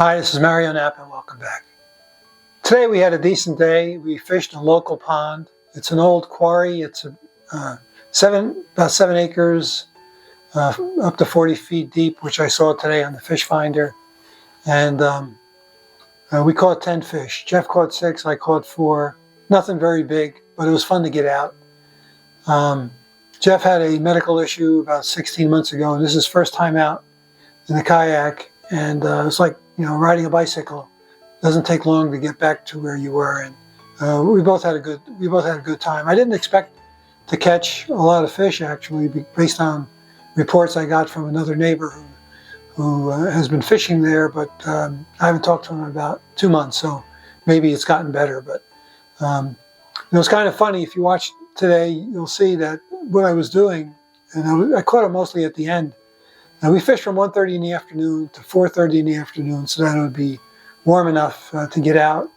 Hi, this is Mario Knapp and welcome back. Today we had a decent day. We fished a local pond. It's an old quarry. It's about 7 acres, up to 40 feet deep, which I saw today on the fish finder. And we caught 10 fish. Jeff caught 6, I caught 4. Nothing very big, but it was fun to get out. Jeff had a medical issue about 16 months ago, and this is his first time out in the kayak. And it's like, riding a bicycle. Doesn't take long to get back to where you were, and we both had a good time. I didn't expect to catch a lot of fish, actually, based on reports I got from another neighbor who has been fishing there, but I haven't talked to him in about 2 months, so maybe it's gotten better. But it's kind of funny. If you watch today, you'll see that what I was doing, and I caught it mostly at the end. Now, we fished from 1:30 in the afternoon to 4:30 in the afternoon, so that it would be warm enough to get out,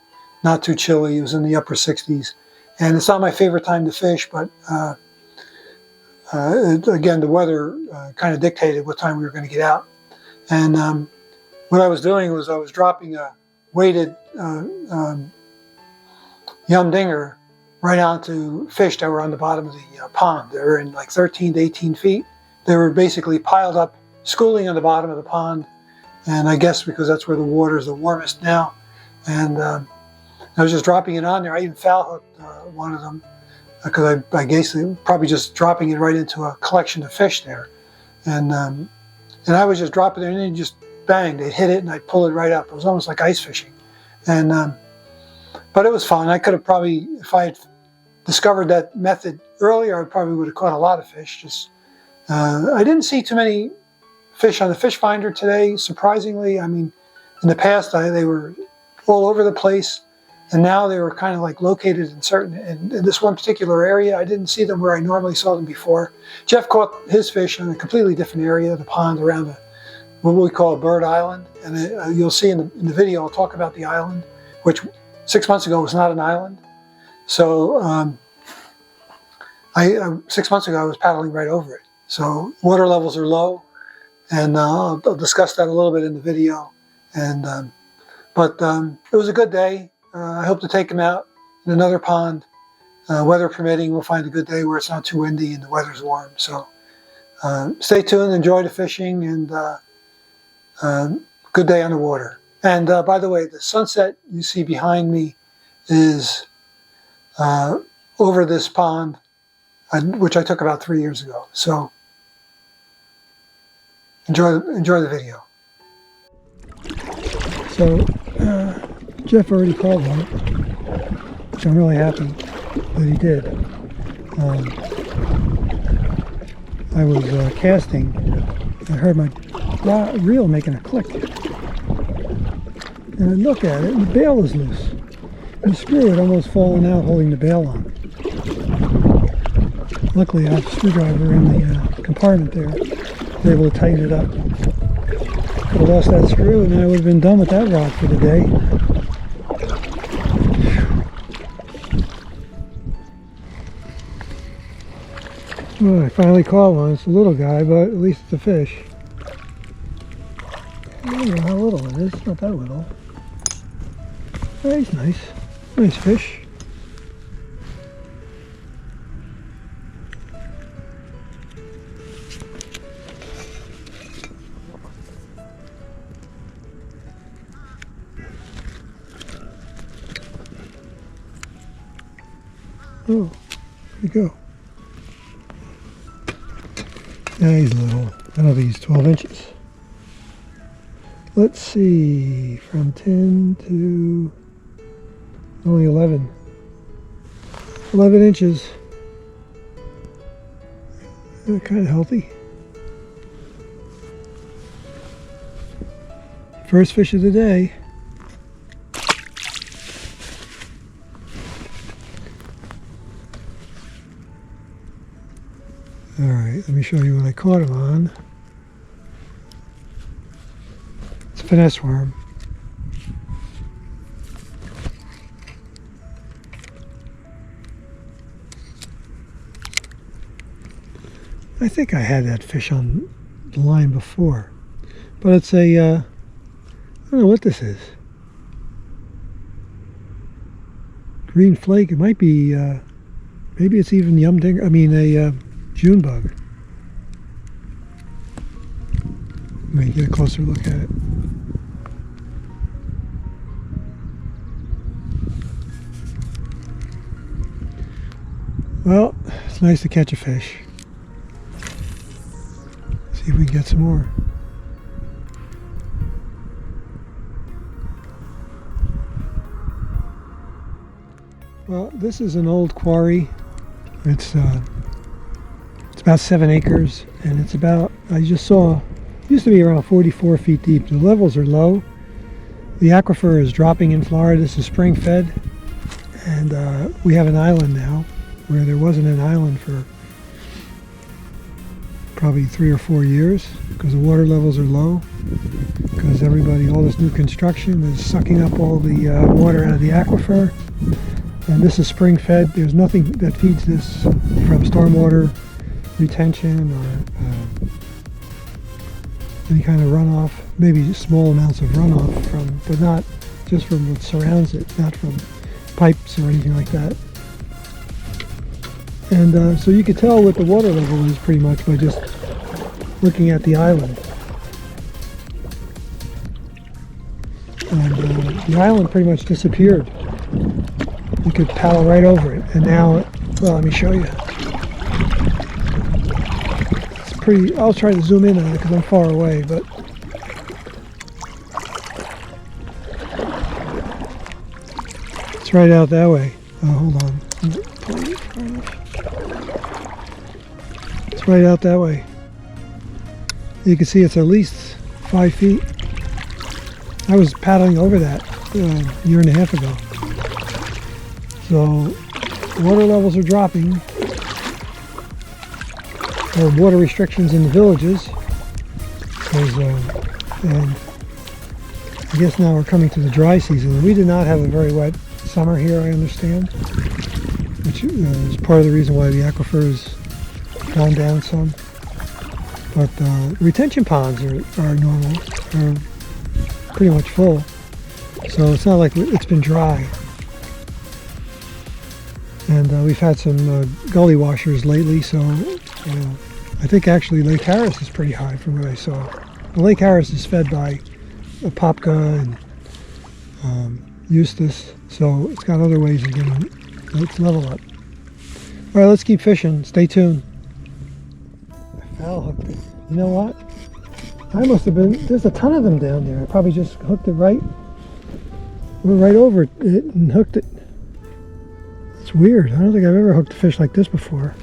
not too chilly. It was in the upper 60s. And it's not my favorite time to fish, but again, the weather kind of dictated what time we were going to get out. And what I was doing was I was dropping a weighted yum dinger right onto fish that were on the bottom of the pond. They were in like 13 to 18 feet. They were basically piled up, schooling on the bottom of the pond, and I guess because that's where the water is the warmest now. And I was just dropping it on there. I even foul hooked one of them because I guess probably just dropping it right into a collection of fish there. And I was just dropping it, and then just bang, they'd hit it, and I'd pull it right up. It was almost like ice fishing. And but it was fun. I could have probably, if I had discovered that method earlier, I probably would have caught a lot of fish. I didn't see too many fish on the fish finder today, surprisingly. I mean, in the past they were all over the place, and now they were kind of like located in this one particular area. I didn't see them where I normally saw them before. Jeff caught his fish in a completely different area, the pond around what we call a bird island. And you'll see in the video, I'll talk about the island, which 6 months ago was not an island. So 6 months ago I was paddling right over it. So water levels are low, and I'll discuss that a little bit in the video. And but it was a good day. I hope to take him out in another pond, weather permitting. We'll find a good day where it's not too windy and the weather's warm. So stay tuned, enjoy the fishing, and good day on the water. And by the way, the sunset you see behind me is over this pond, which I took about 3 years ago. So enjoy the video. So Jeff already caught one, which I'm really happy that he did. I was casting, I heard my reel making a click, and I look at it, and the bail is loose. The screw had almost fallen out holding the bail on. Luckily, I have a screwdriver in the compartment there. I was able to tighten it up. Could have lost that screw, and then I would have been done with that rod for the day. Oh, I finally caught one. It's a little guy, but at least it's a fish. I don't know how little it is. It's not that little. Oh, he's nice. Nice fish. Oh, there we go. Yeah, he's little. I don't think he's 12 inches. Let's see, from 10 to only 11. 11 inches. They're kind of healthy. First fish of the day. Alright, let me show you what I caught him on. It's a finesse worm. I think I had that fish on the line before, but it's a don't know what this is. Green flake. It might be, maybe it's even a June bug. Let me get a closer look at it. Well, it's nice to catch a fish. See if we can get some more. Well, this is an old quarry. It's about 7 acres, and it's about, I just saw, it used to be around 44 feet deep. The levels are low. The aquifer is dropping in Florida. This is spring fed, and we have an island now where there wasn't an island for probably 3 or 4 years because the water levels are low, because all this new construction is sucking up all the water out of the aquifer. And this is spring fed. There's nothing that feeds this from stormwater retention or any kind of runoff. Maybe small amounts of runoff but not just from what surrounds it, not from pipes or anything like that. And so you could tell what the water level is pretty much by just looking at the island. And the island pretty much disappeared. You could paddle right over it, and now, well, let me show you. It's pretty, I'll try to zoom in on it because I'm far away, but it's right out that way. Oh, hold on. It's right out that way. You can see it's at least 5 feet. I was paddling over that a year and a half ago. So water levels are dropping. There are water restrictions in the villages. And I guess now we're coming to the dry season. We did not have a very wet summer here, I understand, which is part of the reason why the aquifer has gone down some. But retention ponds are normal, are pretty much full. So it's not like it's been dry. And we've had some gully washers lately, so I think actually Lake Harris is pretty high from what I saw. The Lake Harris is fed by Apopka and Eustis, so it's got other ways of getting its level up. All right, let's keep fishing. Stay tuned. I foul hooked it. You know what? I must have been, there's a ton of them down there. I probably just hooked it right over it and hooked it. It's weird. I don't think I've ever hooked a fish like this before.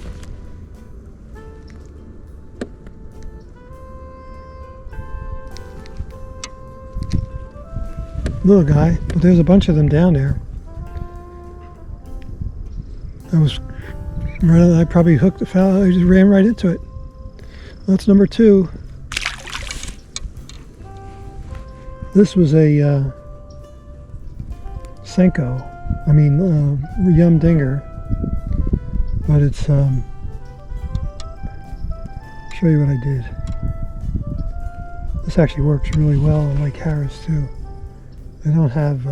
Little guy, but there's a bunch of them down there. I probably hooked the foul. I just ran right into it. That's number 2. This was a Senko. I mean, Yum Dinger, but it's, show you what I did. This actually works really well on Lake Harris too. I don't have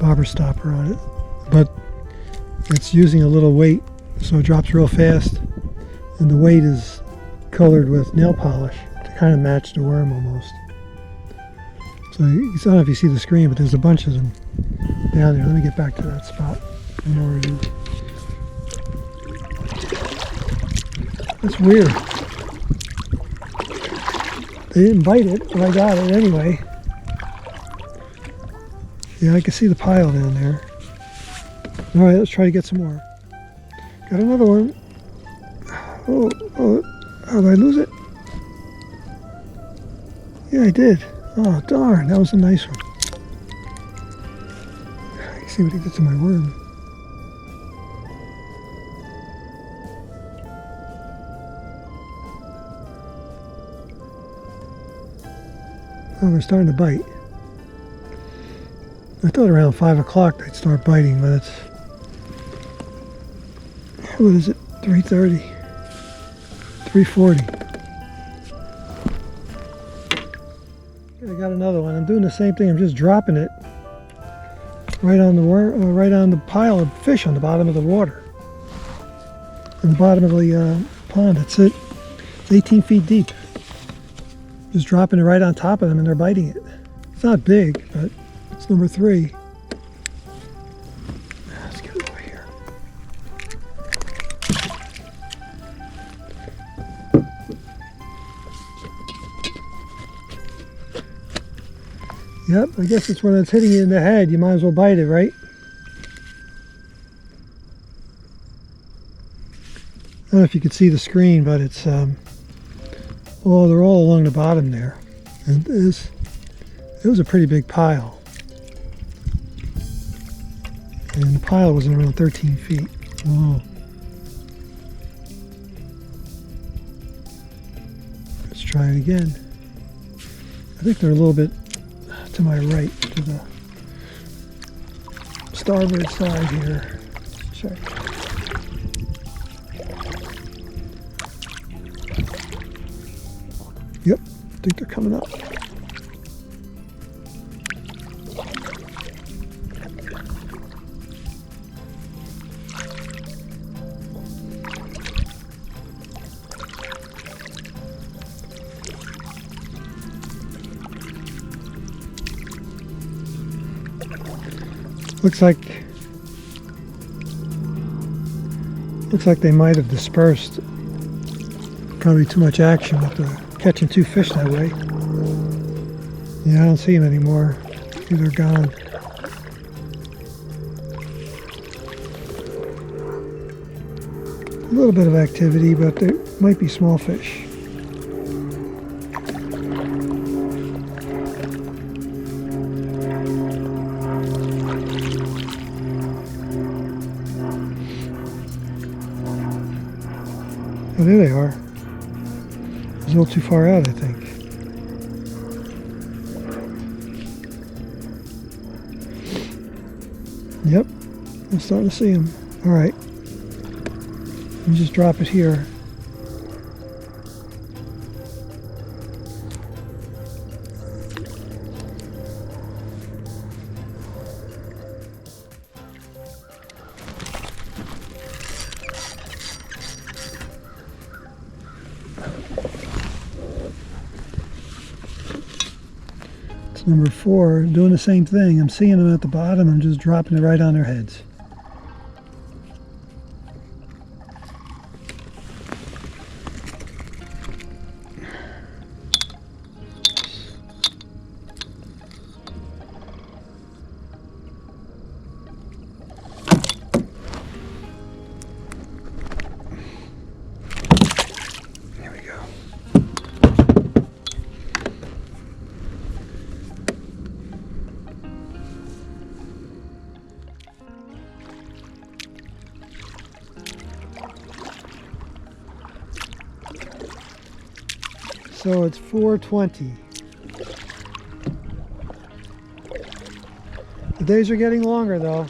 bobber stopper on it, but it's using a little weight, so it drops real fast, and the weight is colored with nail polish to kind of match the worm almost. So I don't know if you see the screen, but there's a bunch of them down there. Let me get back to that spot. I know where it is. That's weird. They didn't bite it, but I got it anyway. Yeah, I can see the pile down there. All right, let's try to get some more. Got another one. Oh, did I lose it? Yeah, I did. Oh, darn, that was a nice one. I can see what he did to my worm. Oh, they're starting to bite. I thought around 5 o'clock they'd start biting, but it's, what is it, 3:30, 3:40. I got another one. I'm doing the same thing. I'm just dropping it right on the pile of fish on the bottom of the water, on the bottom of the pond. That's it. It's 18 feet deep. Just dropping it right on top of them, and they're biting it. It's not big, but it's number 3. Let's get it over here. Yep, I guess it's when it's hitting you in the head, you might as well bite it, right? I don't know if you could see the screen, but it's, well, they're all along the bottom there. And it was a pretty big pile. And the pile was around 13 feet. Whoa. Let's try it again. I think they're a little bit to my right, to the starboard side here. Let's check. Yep, I think they're coming up. Looks like they might have dispersed. Probably too much action with catching 2 fish that way. Yeah, I don't see them anymore. They're gone. A little bit of activity, but there might be small fish. Oh, there they are. It's a little too far out, I think. Yep, I'm starting to see them. All right, let me just drop it here. Number 4, doing the same thing. I'm seeing them at the bottom. I'm just dropping it right on their heads. So it's 4:20. The days are getting longer though.